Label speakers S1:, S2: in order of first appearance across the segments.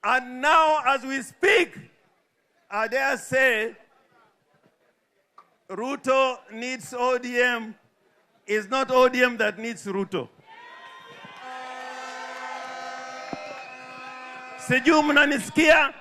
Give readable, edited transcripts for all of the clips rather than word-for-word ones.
S1: And now, as we speak, I dare say, Ruto needs ODM. It's not ODM that needs Ruto. Sijui mnanisikia?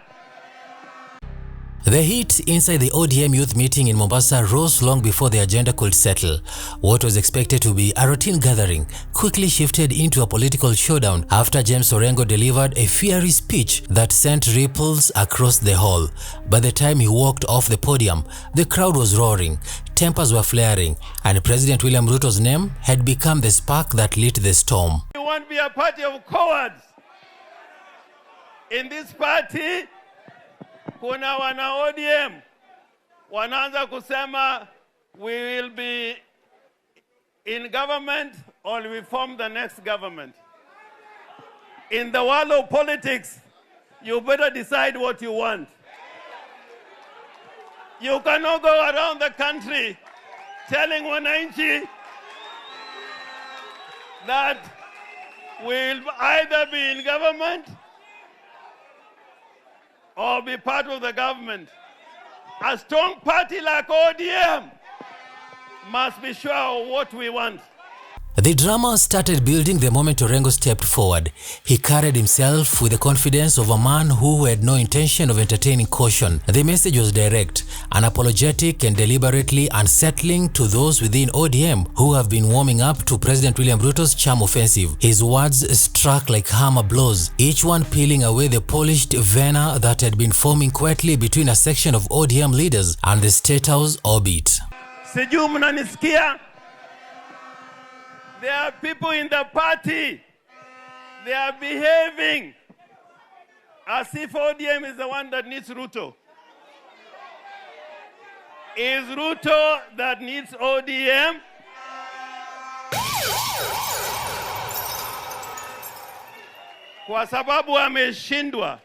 S2: The heat inside the ODM youth meeting in Mombasa rose long before the agenda could settle. What was expected to be a routine gathering quickly shifted into a political showdown after James Orengo delivered a fiery speech that sent ripples across the hall. By the time he walked off the podium, the crowd was roaring, tempers were flaring, and President William Ruto's name had become the spark that lit the storm.
S1: You won't be a party of cowards. In this party, kuna wana ODM wanaanza kusema we will be in government or we form the next government. In the world of politics, you better decide what you want. You cannot go around the country telling wananchi that we'll either be in government or be part of the government. A strong party like ODM must be sure of what we want.
S2: The drama started building the moment Orengo stepped forward. He carried himself with the confidence of a man who had no intention of entertaining caution. The message was direct, unapologetic, and deliberately unsettling to those within ODM who have been warming up to President William Ruto's charm offensive. His words struck like hammer blows, each one peeling away the polished veneer that had been forming quietly between a section of ODM leaders and the State House orbit.
S1: Sijui mnanisikia? There are people in the party, they are behaving as if ODM is the one that needs Ruto. Is Ruto that needs ODM? Kwa sababu ameshindwa.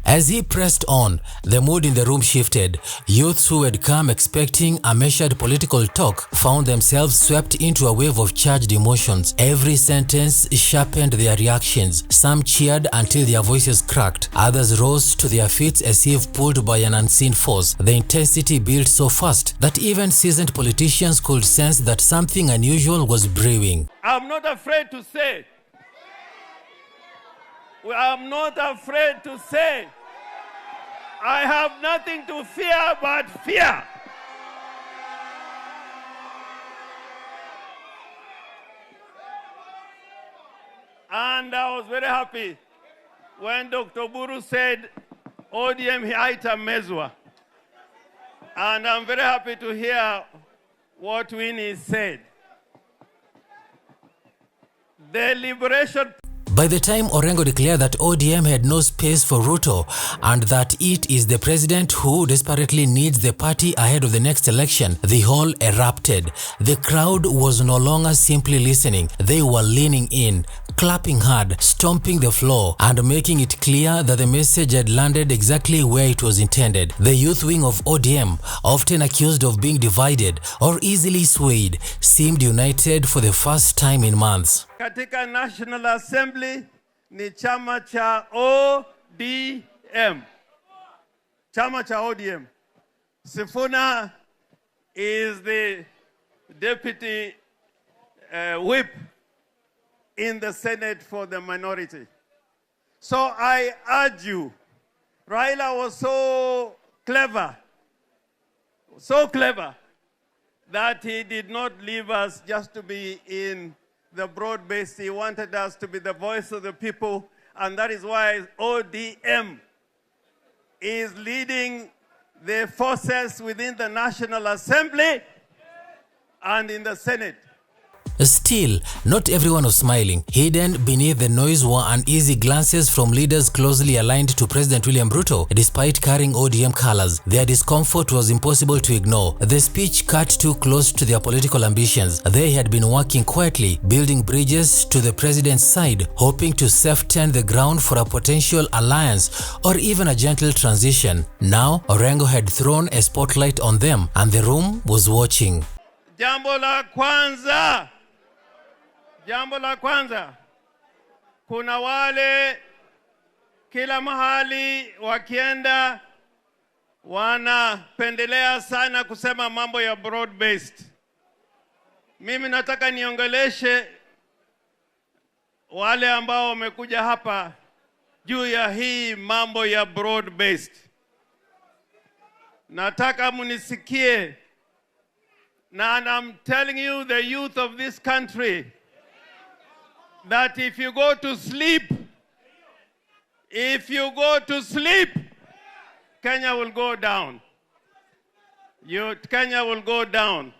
S2: As he pressed on, the mood in the room shifted. Youths who had come expecting a measured political talk found themselves swept into a wave of charged emotions. Every sentence sharpened their reactions. Some cheered until their voices cracked. Others rose to their feet as if pulled by an unseen force. The intensity built so fast that even seasoned politicians could sense that something unusual was brewing.
S1: I'm not afraid to say. I'm not afraid to say. I have nothing to fear but fear. And I was very happy when Dr. Buru said, ODM haita mezwa. And I'm very happy to hear what Winnie said. The liberation.
S2: By the time Orengo declared that ODM had no space for Ruto and that it is the president who desperately needs the party ahead of the next election, the hall erupted. The crowd was no longer simply listening. They were leaning in, clapping hard, stomping the floor, and making it clear that the message had landed exactly where it was intended. The youth wing of ODM, often accused of being divided or easily swayed, seemed united for the first time in months.
S1: Katika National Assembly ni chama cha ODM. Chama cha ODM. Sifuna is the deputy whip in the Senate for the minority. So I urge you, Raila was so clever that he did not leave us just to be in the broad-based. He wanted us to be the voice of the people, and that is why ODM is leading the forces within the National Assembly and in the Senate.
S2: Still, not everyone was smiling. Hidden beneath the noise were uneasy glances from leaders closely aligned to President William Ruto. Despite carrying ODM colors, their discomfort was impossible to ignore. The speech cut too close to their political ambitions. They had been working quietly, building bridges to the president's side, hoping to soften the ground for a potential alliance or even a gentle transition. Now, Orengo had thrown a spotlight on them, and the room was watching.
S1: Jambo la kwanza, kuna wale kila mahali wakienda wanapendelea sana kusema mambo ya broad-based. Mimi nataka niongeleshe wale ambao wamekuja hapa juu ya hii mambo ya broad-based. Nataka munisikie, and I'm telling you, the youth of this country, that if you go to sleep, Kenya will go down. Kenya will go down.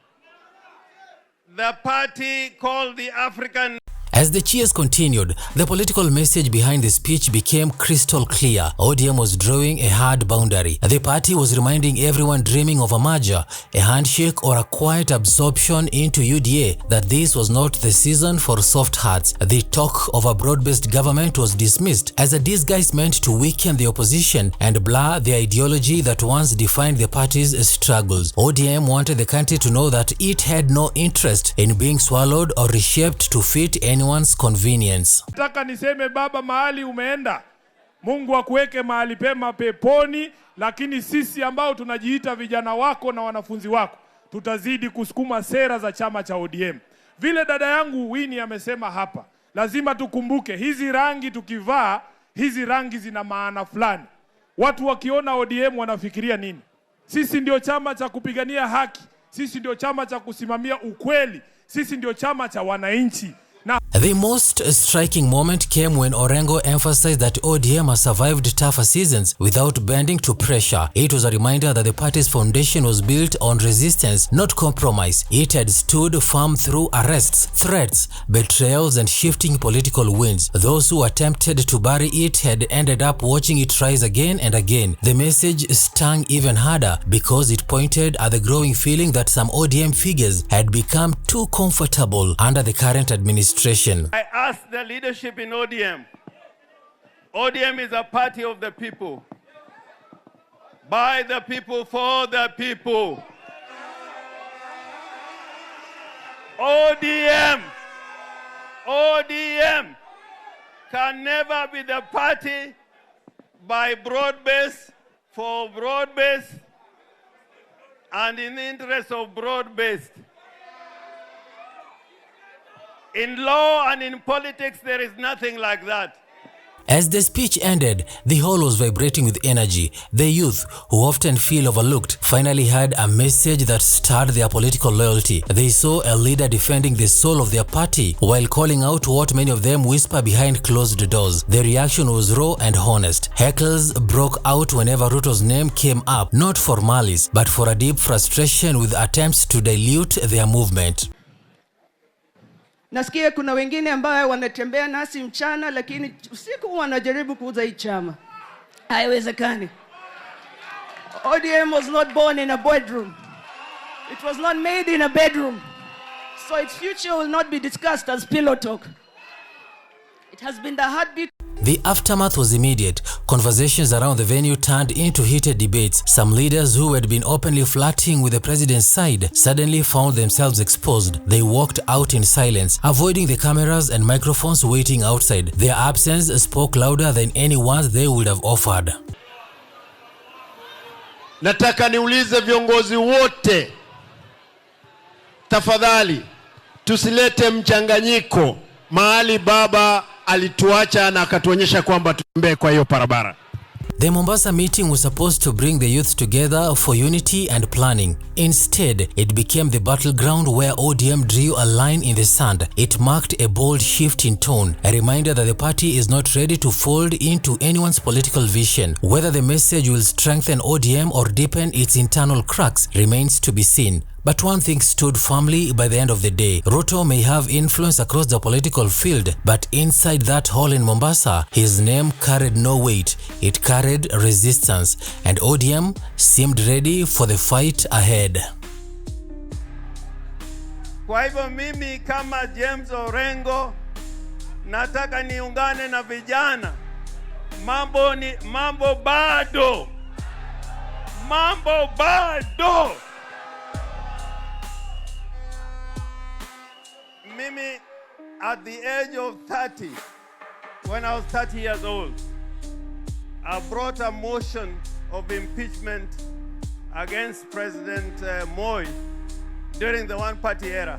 S1: The party called the African...
S2: As the cheers continued, the political message behind the speech became crystal clear. ODM was drawing a hard boundary. The party was reminding everyone dreaming of a merger, a handshake or a quiet absorption into UDA that this was not the season for soft hearts. The talk of a broad-based government was dismissed as a disguise meant to weaken the opposition and blur the ideology that once defined the party's struggles. ODM wanted the country to know that it had no interest in being swallowed or reshaped to fit anyone's convenience.
S3: Nataka niseme baba, mahali umeenda, Mungu akuweke mahali pema peponi, lakini sisi ambao tunajiita vijana wako na wanafunzi wako tutazidi kusukuma sera za chama cha ODM. Vile dada yangu Winnie amesema hapa, lazima tukumbuke hizi rangi tukivaa, hizi rangi zina maana fulani. Watu wakiona ODM wanafikiria nini? Sisi ndio chama cha kupigania haki, sisi ndio chama cha kusimamia ukweli, sisi ndio chama cha wananchi.
S2: The most striking moment came when Orengo emphasized that ODM has survived tougher seasons without bending to pressure. It was a reminder that the party's foundation was built on resistance, not compromise. It had stood firm through arrests, threats, betrayals, and shifting political winds. Those who attempted to bury it had ended up watching it rise again and again. The message stung even harder because it pointed at the growing feeling that some ODM figures had become too comfortable under the current administration.
S1: I asked the leadership in ODM. ODM is a party of the people, by the people, for the people. ODM can never be the party by broad-based, for broad-based, and in the interest of broad-based. In law and in politics, there is nothing like that.
S2: As the speech ended, the hall was vibrating with energy. The youth, who often feel overlooked, finally had a message that stirred their political loyalty. They saw a leader defending the soul of their party while calling out what many of them whisper behind closed doors. The reaction was raw and honest. Heckles broke out whenever RUTO'S name came up, not for malice, but for a deep frustration with attempts to dilute their movement.
S4: Nasikia kuna wengine ambao wanatembea nasi mchana lakini usiku wanajaribu kuuza hii chama. Haiwezekani. ODM was not born in a bedroom. It was not made in a bedroom. So its future will not be discussed as pillow talk. It has been the heartbeat.
S2: The aftermath was immediate. Conversations around the venue turned into heated debates. Some leaders who had been openly flirting with the president's side suddenly found themselves exposed. They walked out in silence, avoiding the cameras and microphones waiting outside. Their absence spoke louder than any words they would have offered.
S5: Nataka niulize viongozi wote, tafadhali tusilete mchanganyiko mahali baba alituacha na akatuonyesha kwamba tutembee kwa hiyo barabara.
S2: The Mombasa meeting was supposed to bring the youth together for unity and planning. Instead, it became the battleground where ODM drew a line in the sand. It marked a bold shift in tone, a reminder that the party is not ready to fold into anyone's political vision. Whether the message will strengthen ODM or deepen its internal cracks remains to be seen. But one thing stood firmly by the end of the day. Ruto may have influence across the political field, but inside that hall in Mombasa, his name carried no weight. It carried resistance, and ODM seemed ready for the fight ahead.
S1: Kwa hivyo mimi kama James Orengo nataka niungane na vijana. Mambo bado. Mimi, at the age of 30, when I was 30 years old, I brought a motion of impeachment against President Moi during the one-party era.